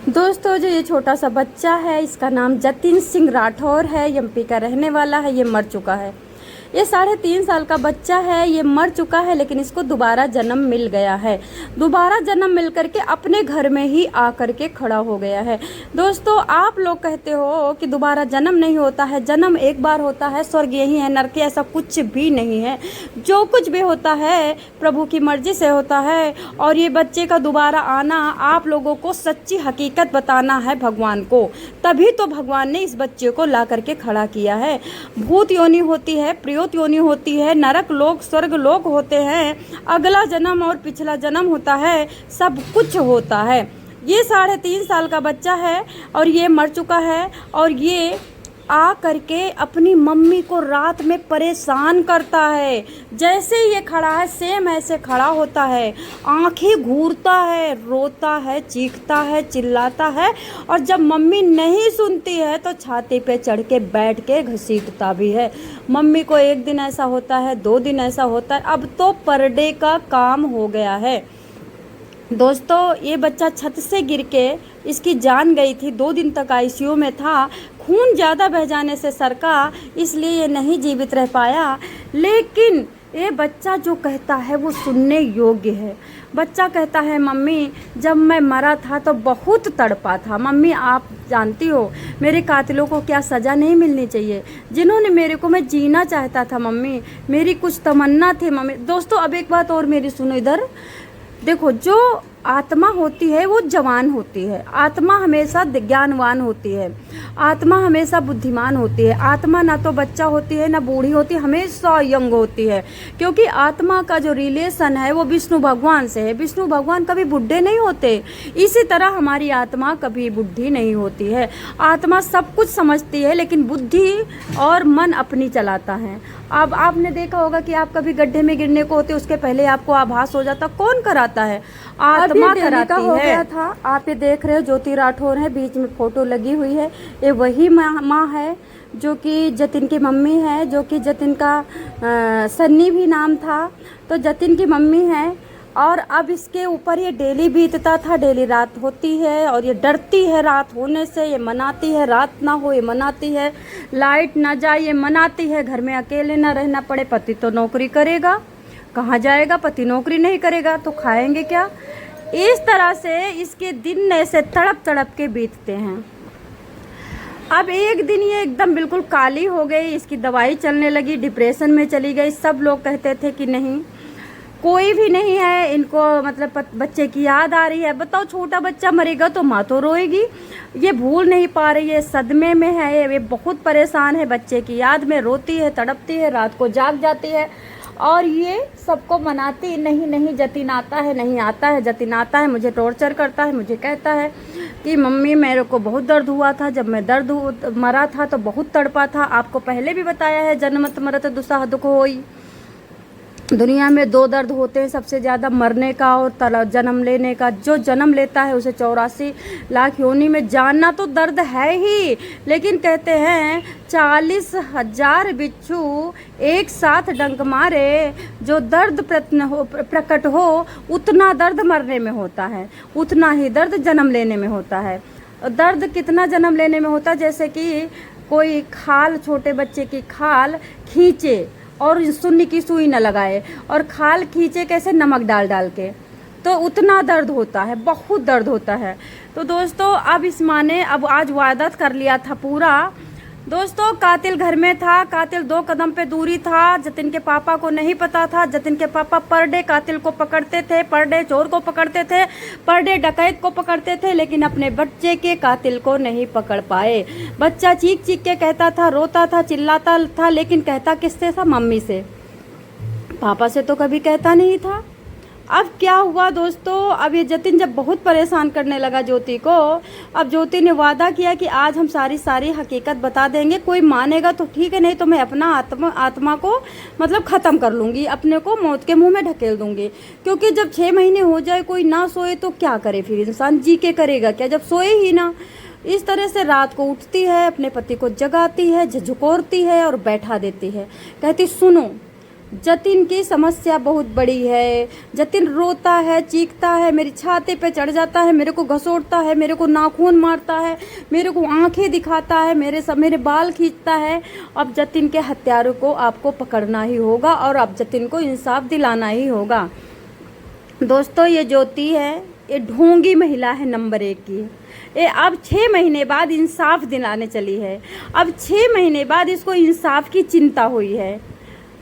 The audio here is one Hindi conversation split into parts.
दोस्तों, जो ये छोटा सा बच्चा है, इसका नाम जतिन सिंह राठौर है। एमपी का रहने वाला है। ये मर चुका है। ये 3.5 साल का बच्चा है। ये मर चुका है, लेकिन इसको दोबारा जन्म मिल गया है। दोबारा जन्म मिल करके अपने घर में ही आकर के खड़ा हो गया है। दोस्तों, आप लोग कहते हो कि दोबारा जन्म नहीं होता है। जन्म एक बार होता है। स्वर्ग यही है, नरक ऐसा कुछ भी नहीं है। जो कुछ भी होता है प्रभु की मर्जी से होता है। और ये बच्चे का दोबारा आना आप लोगों को सच्ची हकीकत बताना है भगवान को। तभी तो भगवान ने इस बच्चे को ला करके खड़ा किया है। भूत योनि होती है, प्रेत योनि होती है, नरक लोक स्वर्ग लोक होते हैं, अगला जन्म और पिछला जन्म होता है, सब कुछ होता है। ये 3.5 साल का बच्चा है और ये मर चुका है। और ये आ करके अपनी मम्मी को रात में परेशान करता है। जैसे ये खड़ा है सेम ऐसे खड़ा होता है, आंखें घूरता है, रोता है, चीखता है, चिल्लाता है। और जब मम्मी नहीं सुनती है तो छाती पे चढ़ के बैठ के घसीटता भी है। मम्मी को एक दिन ऐसा होता है, 2 दिन ऐसा होता है, अब तो पर डे का काम हो गया है। दोस्तों, ये बच्चा छत से गिर के इसकी जान गई थी। 2 दिन तक आईसीयू में था। खून ज़्यादा बह जाने से सरका, इसलिए ये नहीं जीवित रह पाया। लेकिन ये बच्चा जो कहता है वो सुनने योग्य है। बच्चा कहता है, मम्मी जब मैं मरा था तो बहुत तड़पा था। मम्मी आप जानती हो मेरे कातिलों को क्या सज़ा नहीं मिलनी चाहिए, जिन्होंने मेरे को, मैं जीना चाहता था मम्मी, मेरी कुछ तमन्ना थी मम्मी। दोस्तों, अब एक बात और मेरी सुनो इधर देखो। जो आत्मा होती है वो जवान होती है। आत्मा हमेशा ज्ञानवान होती है। आत्मा हमेशा बुद्धिमान होती है। आत्मा ना तो बच्चा होती है ना बूढ़ी होती है, हमेशा यंग होती है। क्योंकि आत्मा का जो रिलेशन है वो विष्णु भगवान से है। विष्णु भगवान कभी बुढ़े नहीं होते। इसी तरह हमारी आत्मा कभी बुढ़ी नहीं होती है। आत्मा सब कुछ समझती है, लेकिन बुद्धि और मन अपनी चलाता है। अब आपने देखा होगा कि आप कभी गड्ढे में गिरने को होते, उसके पहले आपको आभास हो जाता। कौन कराता है? आत्मा कराती है। हो गया था। आप ये देख रहे हो ज्योति राठौर है, बीच में फोटो लगी हुई है। ये वही माँ है जो कि जतिन की मम्मी है, जो कि जतिन का सन्नी भी नाम था। तो जतिन की मम्मी है। और अब इसके ऊपर ये डेली बीतता था। डेली रात होती है और ये डरती है रात होने से। ये मनाती है रात ना हो, ये मनाती है लाइट ना जाए, ये मनाती है घर में अकेले ना रहना पड़े। पति तो नौकरी करेगा, कहाँ जाएगा? पति नौकरी नहीं करेगा तो खाएंगे क्या? इस तरह से इसके दिन ऐसे तड़प तड़प के बीतते हैं। अब एक दिन ये एकदम बिल्कुल काली हो गई। इसकी दवाई चलने लगी, डिप्रेशन में चली गई। सब लोग कहते थे कि नहीं, कोई भी नहीं है इनको, मतलब बच्चे की याद आ रही है। बताओ, छोटा बच्चा मरेगा तो माँ तो रोएगी। ये भूल नहीं पा रही है, सदमे में है, ये बहुत परेशान है। बच्चे की याद में रोती है, तड़पती है, रात को जाग जाती है। और ये सबको मनाती, नहीं नहीं जतिन आता है, नहीं आता है, जतिन आता है, मुझे टॉर्चर करता है, मुझे कहता है कि मम्मी मेरे को बहुत दर्द हुआ था, जब मैं मरा था तो बहुत तड़पा था। आपको पहले भी बताया है, जन्मत मरत दुसह दुख होई। दुनिया में 2 दर्द होते हैं सबसे ज़्यादा, मरने का और जन्म लेने का। जो जन्म लेता है उसे 84 लाख योनि में जानना तो दर्द है ही। लेकिन कहते हैं 40,000 बिच्छू एक साथ डंक मारे, जो दर्द प्रकट हो उतना दर्द मरने में होता है, उतना ही दर्द जन्म लेने में होता है। दर्द कितना जन्म लेने में होता है? जैसे कि कोई खाल, छोटे बच्चे की खाल खींचे और सुन्नी की सुई न लगाए, और खाल खींचे कैसे, नमक डाल डाल के, तो उतना दर्द होता है, बहुत दर्द होता है। तो दोस्तों, अब इस माँ ने अब आज वादा कर लिया था पूरा। दोस्तों, कातिल घर में था। कातिल 2 कदम पे दूरी था। जतिन के पापा को नहीं पता था। जतिन के पापा पर डे कातिल को पकड़ते थे, पर डे चोर को पकड़ते थे, पर डे डकैत को पकड़ते थे, लेकिन अपने बच्चे के कातिल को नहीं पकड़ पाए। बच्चा चीख चीख के कहता था, रोता था, चिल्लाता था, लेकिन कहता किससे था? मम्मी से। पापा से तो कभी कहता नहीं था। अब क्या हुआ दोस्तों, अब ये जतिन जब बहुत परेशान करने लगा ज्योति को, अब ज्योति ने वादा किया कि आज हम सारी हकीकत बता देंगे। कोई मानेगा तो ठीक है, नहीं तो मैं अपना आत्मा को मतलब ख़त्म कर लूँगी, अपने को मौत के मुंह में ढकेल दूँगी। क्योंकि जब 6 महीने हो जाए, कोई ना सोए तो क्या करे फिर इंसान? जी के करेगा क्या जब सोए ही ना? इस तरह से रात को उठती है, अपने पति को जगाती है, झुकोरती है और बैठा देती है। कहती सुनो, जतिन की समस्या बहुत बड़ी है। जतिन रोता है, चीखता है, मेरी छाती पे चढ़ जाता है, मेरे को घसोटता है, मेरे को नाखून मारता है, मेरे को आंखें दिखाता है, मेरे बाल खींचता है। अब जतिन के हत्यारों को आपको पकड़ना ही होगा और अब जतिन को इंसाफ दिलाना ही होगा। दोस्तों, ये ज्योति है, ये ढोंगी महिला है नंबर 1 की। ये अब 6 महीने बाद इंसाफ दिलाने चली है। अब 6 महीने बाद इसको इंसाफ की चिंता हुई है।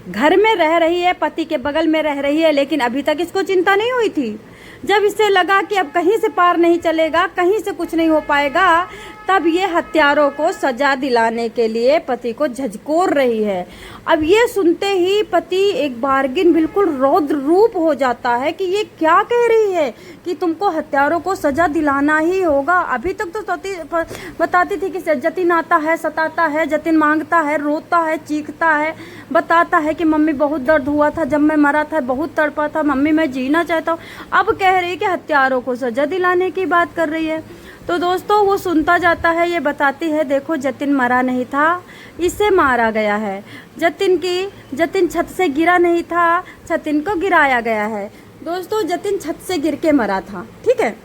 घर में रह रही है, पति के बगल में रह रही है, लेकिन अभी तक इसको चिंता नहीं हुई थी। जब इसे लगा कि अब कहीं से पार नहीं चलेगा, कहीं से कुछ नहीं हो पाएगा, तब ये हत्यारों को सजा दिलाने के लिए पति को झकझोर रही है। अब ये सुनते ही पति एक बार्गिन बिल्कुल रौद्र रूप हो जाता है कि ये क्या कह रही है कि तुमको हत्यारों को सजा दिलाना ही होगा। अभी तक तो बताती थी कि जतिन आता है, सताता है, जतिन मांगता है, रोता है, चीखता है, बताता है कि मम्मी बहुत दर्द हुआ था जब मैं मरा था, बहुत तड़पा था, मम्मी मैं जीना चाहता हूँ। अब कह रही है कि हत्यारों को सजा दिलाने की बात कर रही है। तो दोस्तों, वो सुनता जाता है, ये बताती है देखो जतिन मरा नहीं था, इसे मारा गया है। जतिन छत से गिरा नहीं था, जतिन को गिराया गया है। दोस्तों, जतिन छत से गिर के मरा था, ठीक है।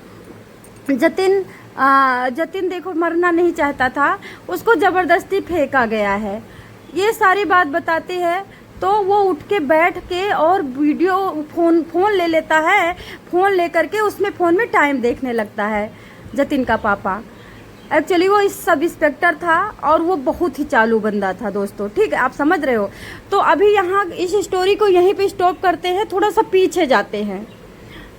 जतिन देखो मरना नहीं चाहता था, उसको जबरदस्ती फेंका गया है। ये सारी बात बताती है तो वो उठ के बैठ के और वीडियो फोन ले लेता है। फोन लेकर के उसमें फ़ोन में टाइम देखने लगता है जतिन का पापा। एक्चुअली वो इस सब इंस्पेक्टर था और वो बहुत ही चालू बंदा था दोस्तों, ठीक है, आप समझ रहे हो। तो अभी यहाँ इस स्टोरी को यहीं पे स्टॉप करते हैं, थोड़ा सा पीछे जाते हैं।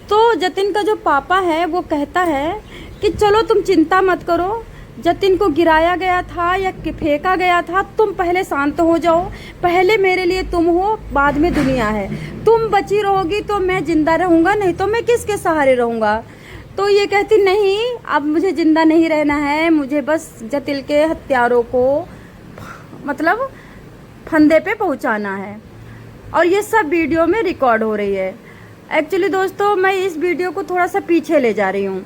तो जतिन का जो पापा है वो कहता है कि चलो तुम चिंता मत करो, जतिन को गिराया गया था या फेंका गया था, तुम पहले शांत हो जाओ। पहले मेरे लिए तुम हो, बाद में दुनिया है। तुम बची रहोगी तो मैं जिंदा रहूँगा, नहीं तो मैं किसके सहारे रहूँगा। तो ये कहती नहीं, अब मुझे जिंदा नहीं रहना है, मुझे बस जतिन के हत्यारों को मतलब फंदे पे पहुंचाना है। और ये सब वीडियो में रिकॉर्ड हो रही है। एक्चुअली दोस्तों, मैं इस वीडियो को थोड़ा सा पीछे ले जा रही हूँ।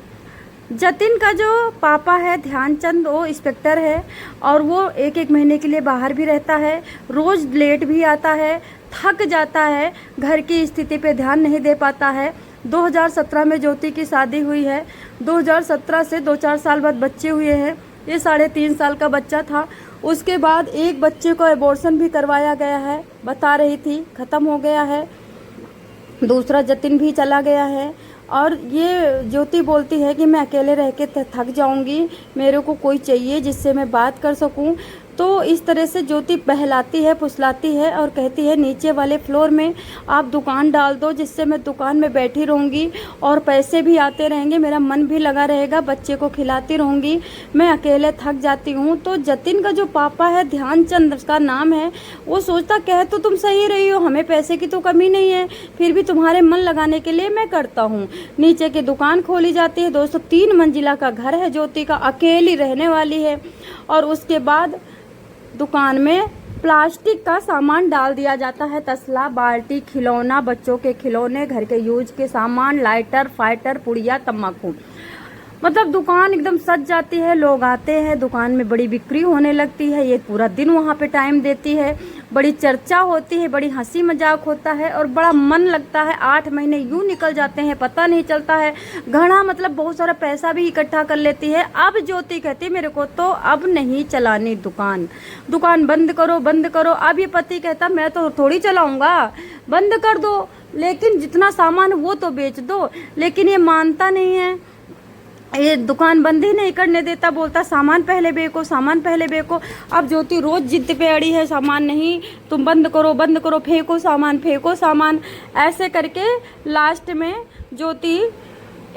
जतिन का जो पापा है ध्यानचंद, वो इंस्पेक्टर है और वो एक महीने के लिए बाहर भी रहता है, रोज़ लेट भी आता है, थक जाता है, घर की स्थिति पे ध्यान नहीं दे पाता है। 2017 में ज्योति की शादी हुई है। 2017 से 2-4 साल बाद बच्चे हुए हैं। ये 3.5 साल का बच्चा था। उसके बाद एक बच्चे को एबॉर्शन भी करवाया गया है, बता रही थी, ख़त्म हो गया है। दूसरा जतिन भी चला गया है। और ये ज्योति बोलती है कि मैं अकेले रह के थक जाऊंगी, मेरे को कोई चाहिए जिससे मैं बात कर सकूं। तो इस तरह से ज्योति बहलाती है, फुसलाती है और कहती है नीचे वाले फ्लोर में आप दुकान डाल दो, जिससे मैं दुकान में बैठी रहूँगी और पैसे भी आते रहेंगे, मेरा मन भी लगा रहेगा, बच्चे को खिलाती रहूँगी, मैं अकेले थक जाती हूँ। तो जतिन का जो पापा है, ध्यानचंद उसका नाम है, वो सोचता कह तो तुम सही रही हो, हमें पैसे की तो कमी नहीं है, फिर भी तुम्हारे मन लगाने के लिए मैं करता हूँ। नीचे की दुकान खोली जाती है। दोस्तों, 3 मंजिला का घर है ज्योति का, अकेली रहने वाली है। और उसके बाद दुकान में प्लास्टिक का सामान डाल दिया जाता है, तसला, बाल्टी, खिलौना, बच्चों के खिलौने, घर के यूज के सामान, लाइटर, फाइटर, पुड़िया, तम्बाकू। मतलब दुकान एकदम सज जाती है, लोग आते हैं, दुकान में बड़ी बिक्री होने लगती है। ये पूरा दिन वहाँ पे टाइम देती है, बड़ी चर्चा होती है, बड़ी हंसी मजाक होता है और बड़ा मन लगता है। 8 महीने यूं निकल जाते हैं, पता नहीं चलता है। घड़ा मतलब बहुत सारा पैसा भी इकट्ठा कर लेती है। अब ज्योति कहती है मेरे को तो अब नहीं चलानी दुकान, दुकान बंद करो, बंद करो। अब ये पति कहता मैं तो थोड़ी चलाऊंगा, बंद कर दो, लेकिन जितना सामान वो तो बेच दो। लेकिन ये मानता नहीं है, ये दुकान बंद ही नहीं करने देता, बोलता सामान पहले बेचो, सामान पहले बेचो। अब ज्योति रोज जिद पे अड़ी है, सामान नहीं, तुम बंद करो, बंद करो, फेंको सामान, फेंको सामान। ऐसे करके लास्ट में ज्योति,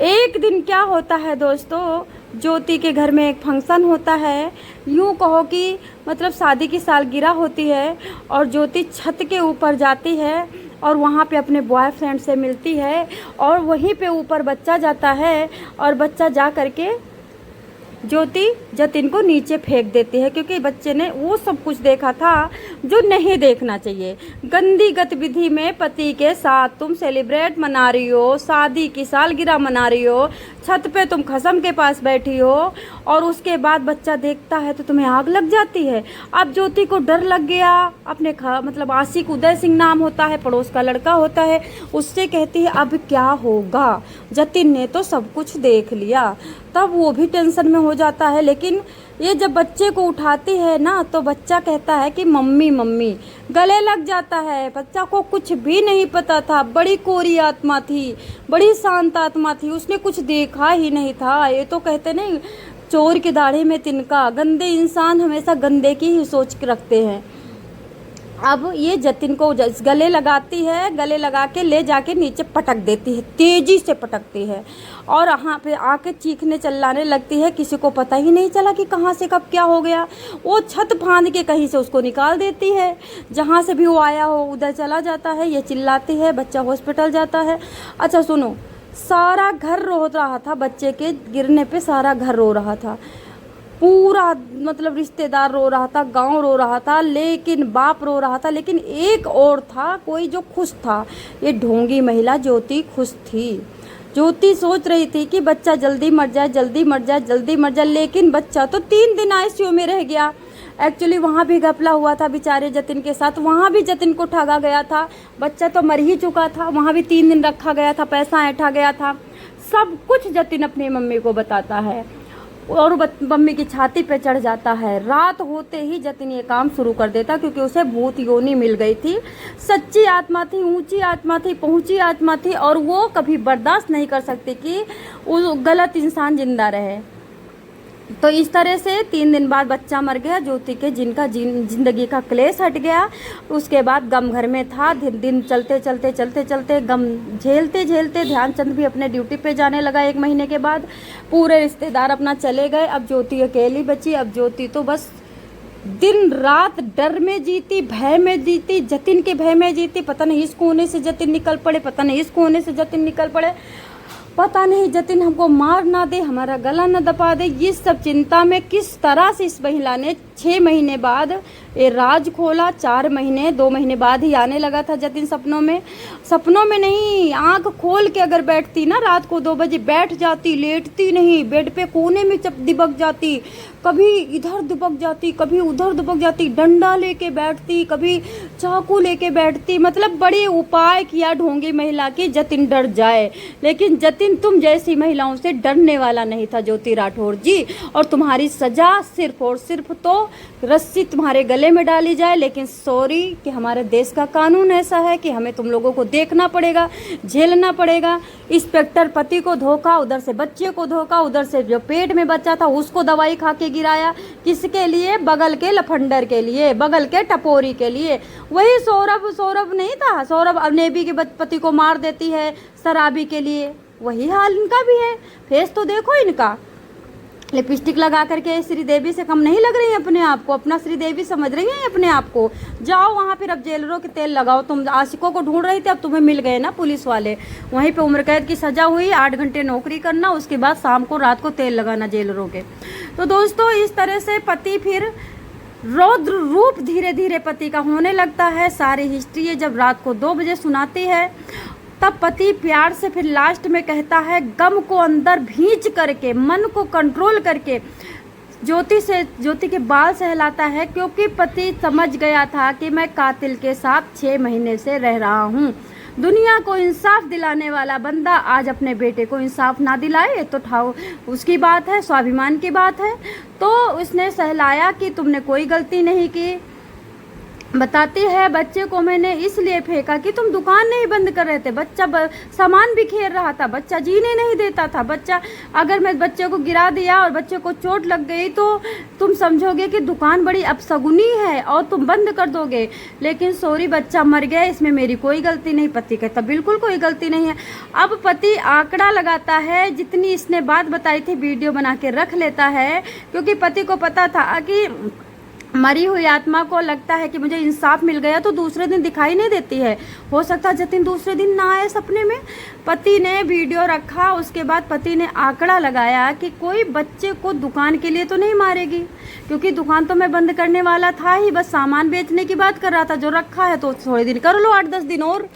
एक दिन क्या होता है दोस्तों, ज्योति के घर में एक फंक्शन होता है, यूँ कहो कि मतलब शादी की सालगिरह होती है। और ज्योति छत के ऊपर जाती है और वहाँ पे अपने बॉयफ्रेंड से मिलती है और वहीं पे ऊपर बच्चा जाता है और बच्चा जा करके ज्योति जतिन को नीचे फेंक देती है, क्योंकि बच्चे ने वो सब कुछ देखा था जो नहीं देखना चाहिए। गंदी गतिविधि में पति के साथ तुम सेलिब्रेट मना रही हो, शादी की सालगिरह मना रही हो, छत पे तुम खसम के पास बैठी हो और उसके बाद बच्चा देखता है तो तुम्हें आग लग जाती है। अब ज्योति को डर लग गया, अपने मतलब आशिक उदय सिंह नाम होता है, पड़ोस का लड़का होता है, उससे कहती है अब क्या होगा, जतिन ने तो सब कुछ देख लिया। तब वो भी टेंशन में हो जाता है। लेकिन ये जब बच्चे को उठाती है ना तो बच्चा कहता है कि मम्मी मम्मी, गले लग जाता है। बच्चा को कुछ भी नहीं पता था, बड़ी कोरी आत्मा थी, बड़ी शांत आत्मा थी, उसने कुछ देखा ही नहीं था। ये तो कहते नहीं, चोर की दाढ़ी में तिनका, गंदे इंसान हमेशा गंदे की ही सोच के रखते हैं। अब ये जतिन को गले लगाती है, गले लगा के ले जाके नीचे पटक देती है, तेजी से पटकती है और यहाँ पे आके चीखने चिल्लाने लगती है। किसी को पता ही नहीं चला कि कहाँ से कब क्या हो गया। वो छत फांद के कहीं से उसको निकाल देती है, जहाँ से भी वो आया हो उधर चला जाता है। ये चिल्लाती है, बच्चा हॉस्पिटल जाता है। अच्छा सुनो, सारा घर रो रहा था, बच्चे के गिरने पे सारा घर रो रहा था, पूरा मतलब रिश्तेदार रो रहा था, गांव रो रहा था, लेकिन बाप रो रहा था। लेकिन एक और था कोई जो खुश था, ये ढोंगी महिला ज्योति खुश थी। ज्योति सोच रही थी कि बच्चा जल्दी मर जाए, जल्दी मर जाए, जल्दी मर जाए, लेकिन बच्चा तो 3 दिन आईसीयू में रह गया। एक्चुअली वहाँ भी घपला हुआ था बेचारे जतिन के साथ, वहाँ भी जतिन को ठगा गया था। बच्चा तो मर ही चुका था, वहाँ भी 3 दिन रखा गया था, पैसा ऐंठा गया था। सब कुछ जतिन अपनी मम्मी को बताता है और मम्मी की छाती पे चढ़ जाता है। रात होते ही जतिन ये काम शुरू कर देता, क्योंकि उसे भूत योनि मिल गई थी। सच्ची आत्मा थी, ऊंची आत्मा थी, पहुंची आत्मा थी, और वो कभी बर्दाश्त नहीं कर सकती कि वो गलत इंसान जिंदा रहे। तो इस तरह से 3 दिन बाद बच्चा मर गया ज्योति के, जिनका जिंदगी का क्लेश हट गया। उसके बाद गम घर में था। दिन चलते चलते चलते चलते गम झेलते झेलते ध्यानचंद भी अपने ड्यूटी पे जाने लगा। 1 महीने के बाद पूरे रिश्तेदार अपना चले गए। अब ज्योति अकेली बची। अब ज्योति तो बस दिन रात डर में जीती, भय में जीती, जतिन के भय में जीती। पता नहीं इस कोने से जतिन निकल पड़े, पता नहीं इस कोने से जतिन निकल पड़े, पता नहीं जतिन हमको मार ना दे, हमारा गला न दबा दे। ये सब चिंता में किस तरह से इस महिला ने 6 महीने बाद ये राज खोला। 4 महीने 2 महीने बाद ही आने लगा था जतिन सपनों में नहीं, आंख खोल के अगर बैठती ना रात को 2 बजे बैठ जाती, लेटती नहीं, बेड पे कोने में दिबक जाती, कभी इधर दुबक जाती, कभी उधर दुबक जाती, डंडा लेके बैठती, कभी चाकू लेके बैठती। मतलब बड़े उपाय किया ढोंगी महिला की जतिन डर जाए। लेकिन जतिन तुम जैसी महिलाओं से डरने वाला नहीं था ज्योति राठौर जी, और तुम्हारी सजा सिर्फ और सिर्फ तो रस्सी तुम्हारे गले में डाली जाए। लेकिन सॉरी कि हमारे देश का कानून ऐसा है कि हमें तुम लोगों को देखना पड़ेगा, झेलना पड़ेगा। इंस्पेक्टर पति को धोखा, उधर से बच्चे को धोखा, उधर से जो पेट में बच्चा था उसको दवाई खा के गिराया। किसके लिए? बगल के लफंडर के लिए, बगल के टपोरी के लिए। वही सौरभ नहीं था, सौरभ नेबी के पति को मार देती है शराबी के लिए। वही हाल इनका भी है। फेस तो देखो इनका, लिपस्टिक लगा करके श्रीदेवी से कम नहीं लग रही है अपने आप को, अपना श्रीदेवी समझ रही है अपने आप को। जाओ वहाँ फिर अब जेलरों के तेल लगाओ। तुम आशिकों को ढूंढ रही थी, अब तुम्हें मिल गए ना पुलिस वाले। वहीं पे उम्र कैद की सजा हुई, 8 घंटे नौकरी करना, उसके बाद शाम को रात को तेल लगाना जेलरों के। तो दोस्तों इस तरह से पति फिर रौद्र रूप धीरे धीरे पति का होने लगता है। सारी हिस्ट्री ये जब रात को 2 बजे सुनाती है, तब पति प्यार से फिर लास्ट में कहता है, गम को अंदर भींच करके, मन को कंट्रोल करके ज्योति के बाल सहलाता है, क्योंकि पति समझ गया था कि मैं कातिल के साथ 6 महीने से रह रहा हूँ। दुनिया को इंसाफ दिलाने वाला बंदा आज अपने बेटे को इंसाफ ना दिलाए तो ठाव उसकी बात है, स्वाभिमान की बात है। तो उसने सहलाया कि तुमने कोई गलती नहीं की। बताती है, बच्चे को मैंने इसलिए फेंका कि तुम दुकान नहीं बंद कर रहे थे। बच्चा सामान बिखेर रहा था, बच्चा जीने नहीं देता था। बच्चा, अगर मैं बच्चे को गिरा दिया और बच्चे को चोट लग गई तो तुम समझोगे कि दुकान बड़ी अपशगुनी है और तुम बंद कर दोगे। लेकिन सॉरी, बच्चा मर गया, इसमें मेरी कोई गलती नहीं। पति कहता बिल्कुल कोई गलती नहीं है। अब पति आंकड़ा लगाता है, जितनी इसने बात बताई थी वीडियो बना के रख लेता है, क्योंकि पति को पता था कि मरी हुई आत्मा को लगता है कि मुझे इंसाफ मिल गया तो दूसरे दिन दिखाई नहीं देती है। हो सकता है जतिन दूसरे दिन ना आए सपने में। पति ने वीडियो रखा, उसके बाद पति ने आंकड़ा लगाया कि कोई बच्चे को दुकान के लिए तो नहीं मारेगी, क्योंकि दुकान तो मैं बंद करने वाला था ही, बस सामान बेचने की बात कर रहा था। जो रखा है तो थोड़े दिन कर लो, 8-10 दिन और।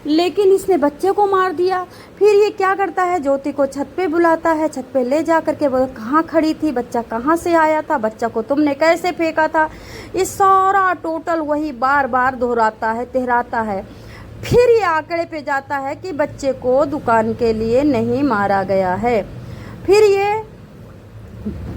लेकिन इसने बच्चे को मार दिया। फिर ये क्या करता है, ज्योति को छत पे बुलाता है, छत पे ले जा करके वो कहाँ खड़ी थी, बच्चा कहाँ से आया था, बच्चा को तुमने कैसे फेंका था, ये सारा टोटल वही बार बार दोहराता है, तिहराता है। फिर ये आंकड़े पे जाता है कि बच्चे को दुकान के लिए नहीं मारा गया है। फिर ये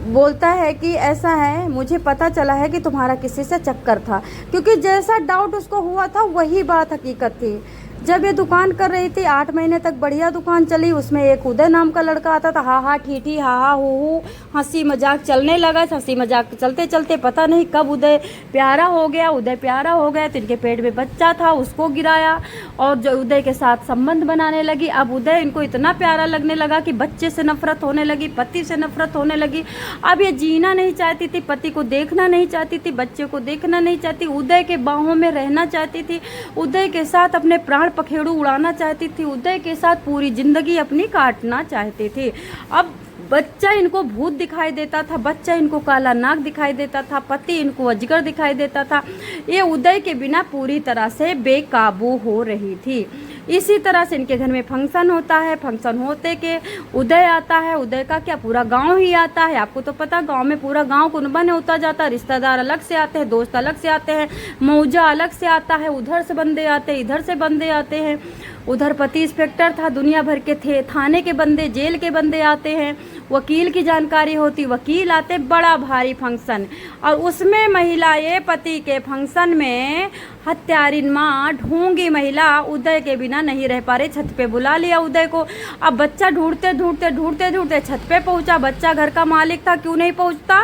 बोलता है कि ऐसा है, मुझे पता चला है कि तुम्हारा किसी से चक्कर था, क्योंकि जैसा डाउट उसको हुआ था वही बात हकीकत थी। जब ये दुकान कर रही थी 8 महीने तक बढ़िया दुकान चली, उसमें एक उदय नाम का लड़का आता था, हा हा ठी ठी, हा हा हू, हंसी मजाक चलने लगा। हंसी मजाक चलते चलते पता नहीं कब उदय प्यारा हो गया। उदय प्यारा हो गया तो इनके पेट में बच्चा था, उसको गिराया और जो उदय के साथ संबंध बनाने लगी। अब उदय इनको इतना प्यारा लगने लगा कि बच्चे से नफरत होने लगी, पति से नफरत होने लगी। अब ये जीना नहीं चाहती थी, पति को देखना नहीं चाहती थी, बच्चे को देखना नहीं चाहती, उदय के बाहों में रहना चाहती थी, उदय के साथ अपने प्राण पखेड़ू उड़ाना चाहती थी, उदय के साथ पूरी जिंदगी अपनी काटना चाहती थी। अब बच्चा इनको भूत दिखाई देता था, बच्चा इनको काला नाग दिखाई देता था, पति इनको अजगर दिखाई देता था। ये उदय के बिना पूरी तरह से बेकाबू हो रही थी। इसी तरह से इनके घर में फंक्शन होता है। फंक्शन होते के उदय आता है। उदय का क्या पूरा गांव ही आता है। आपको तो पता, गांव में पूरा गांव कुनबन होता जाता है, रिश्तेदार अलग से आते हैं, दोस्त अलग से आते हैं, मौजा अलग से आता है, उधर से बंदे आते हैं, इधर से बंदे आते हैं। उधर पति इंस्पेक्टर था, दुनिया भर के थे, थाने के बंदे, जेल के बंदे आते हैं, वकील की जानकारी होती, वकील आते, बड़ा भारी फंक्शन। और उसमें महिलाएं पति के फंक्शन में हत्यारिन माँ, ढोंगी महिला उदय के बिना नहीं रह पा रही। छत पे बुला लिया उदय को। अब बच्चा ढूंढते ढूंढते ढूंढते ढूंढते छत पे पहुंचा। बच्चा घर का मालिक था, क्यों नहीं पहुंचता।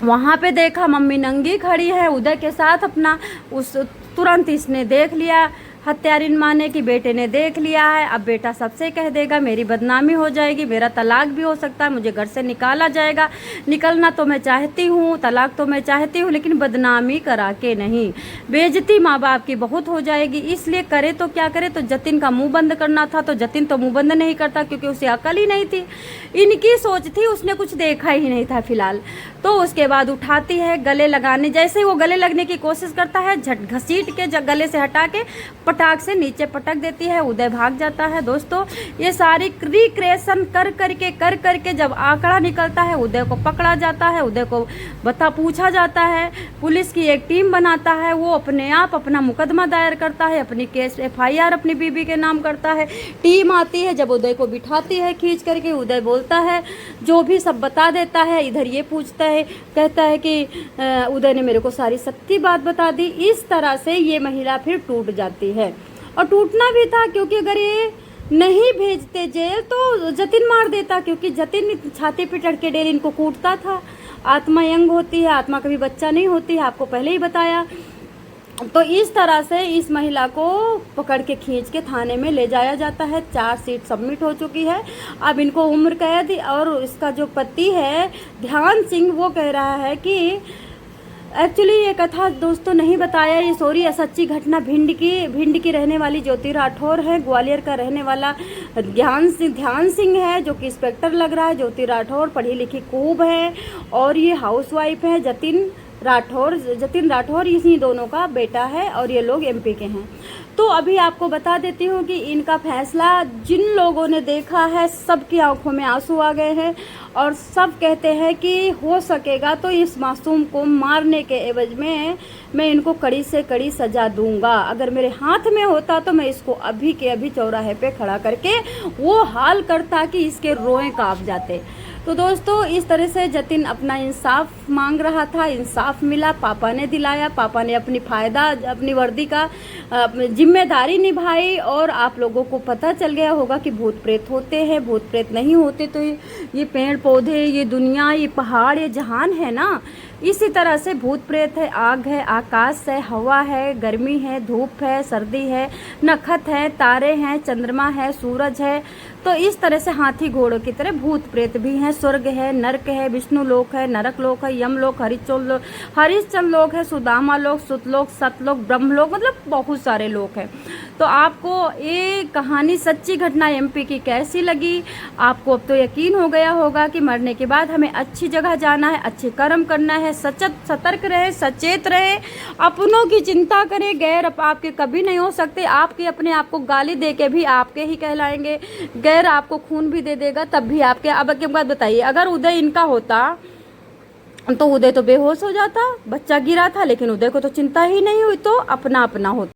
वहां पे देखा मम्मी नंगी खड़ी है उदय के साथ अपना, उस तुरंत इसने देख लिया, हत्यारिन माँ ने, कि बेटे ने देख लिया है। अब बेटा सबसे कह देगा, मेरी बदनामी हो जाएगी, मेरा तलाक भी हो सकता है, मुझे घर से निकाला जाएगा। निकलना तो मैं चाहती हूँ, तलाक तो मैं चाहती हूँ, लेकिन बदनामी करा के नहीं। बेइज्जती माँ बाप की बहुत हो जाएगी, इसलिए करे तो क्या करे। तो जतिन का मुंह बंद करना था, तो जतिन तो मुंह बंद नहीं करता, क्योंकि उसे अकल ही नहीं थी। इनकी सोच थी, उसने कुछ देखा ही नहीं था फिलहाल। तो उसके बाद उठाती है गले लगाने, जैसे वो गले लगने की कोशिश करता है, झट घसीट के गले से हटा के पटाख से नीचे पटक देती है। उदय भाग जाता है। दोस्तों, ये सारी रिक्रिएशन कर करके जब आंकड़ा निकलता है, उदय को पकड़ा जाता है, उदय को पूछा जाता है, पुलिस की एक टीम बनाता है, वो अपने आप अपना मुकदमा दायर करता है, अपनी केस FIR अपनी बीबी के नाम करता है। टीम आती है, जब उदय को बिठाती है खींच करके, उदय बोलता है, जो भी सब बता देता है। इधर ये पूछता है, कहता है कि उदय ने मेरे को सारी सच्ची बात बता दी। इस तरह से ये महिला फिर टूट जाती है, और टूटना भी था, क्योंकि अगर ये नहीं भेजते जेल तो जतिन मार देता, क्योंकि जतिन छाती पे चढ़ के डेली इनको कूटता था। आत्मा यंग होती है, आत्मा कभी बच्चा नहीं होती है, आपको पहले ही बताया। तो इस तरह से इस महिला को पकड़ के खींच के थाने में ले जाया जाता है। 4 सीट सबमिट हो चुकी है। अब इनको उम्र कैद, और इसका जो पति है ध्यान सिंह, वो कह रहा है कि एक्चुअली ये कथा दोस्तों नहीं बताया, ये सॉरी, सच्ची घटना भिंड की रहने वाली ज्योति राठौर है। ग्वालियर का रहने वाला ध्यान सिंह है, जो कि इंस्पेक्टर लग रहा है। ज्योति राठौर पढ़ी लिखी खूब है, और ये हाउसवाइफ है। जतिन राठौर इसी दोनों का बेटा है, और ये लोग MP के हैं। तो अभी आपको बता देती हूँ कि इनका फैसला जिन लोगों ने देखा है, सबकी आंखों में आंसू आ गए हैं, और सब कहते हैं कि हो सकेगा तो इस मासूम को मारने के एवज में मैं इनको कड़ी से कड़ी सजा दूंगा। अगर मेरे हाथ में होता तो मैं इसको अभी के अभी चौराहे पे खड़ा करके वो हाल करता कि इसके रोए कांप जाते। तो दोस्तों, इस तरह से जतिन अपना इंसाफ मांग रहा था, इंसाफ मिला, पापा ने दिलाया। पापा ने अपनी वर्दी का जिम्मेदारी निभाई, और आप लोगों को पता चल गया होगा कि भूत प्रेत होते हैं, भूत प्रेत नहीं होते। तो ये पेड़ पौधे, ये दुनिया, ये पहाड़, ये जहान है ना, इसी तरह से भूत प्रेत है। आग है, आकाश है, हवा है, गर्मी है, धूप है, सर्दी है, नक्षत्र है, तारे हैं, चंद्रमा है, सूरज है। तो इस तरह से हाथी घोड़ों की तरह भूत प्रेत भी हैं, स्वर्ग है, नरक है, विष्णु लोक है, नरक लोक है, यम लोक, हरिश्चंद्र लोक है, सुदामा लोक, सुतलोक, सतलोक, ब्रह्मलोक, मतलब बहुत सारे लोक हैं। तो आपको ये कहानी सच्ची घटना एमपी की कैसी लगी? आपको अब तो यकीन हो गया होगा कि मरने के बाद हमें अच्छी जगह जाना है, अच्छे कर्म करना है, सतर्क रहे, सचेत रहे, अपनों की चिंता करें। गैर आपके कभी नहीं हो सकते। आपके अपने आप को गाली दे के भी आपके ही कहलाएंगे, गैर आपको खून भी दे देगा तब भी आपके। अब एक बात बताइए, अगर उदय इनका होता तो उदय तो बेहोश हो जाता, बच्चा गिरा था, लेकिन उदय को तो चिंता ही नहीं हुई, तो अपना अपना होता।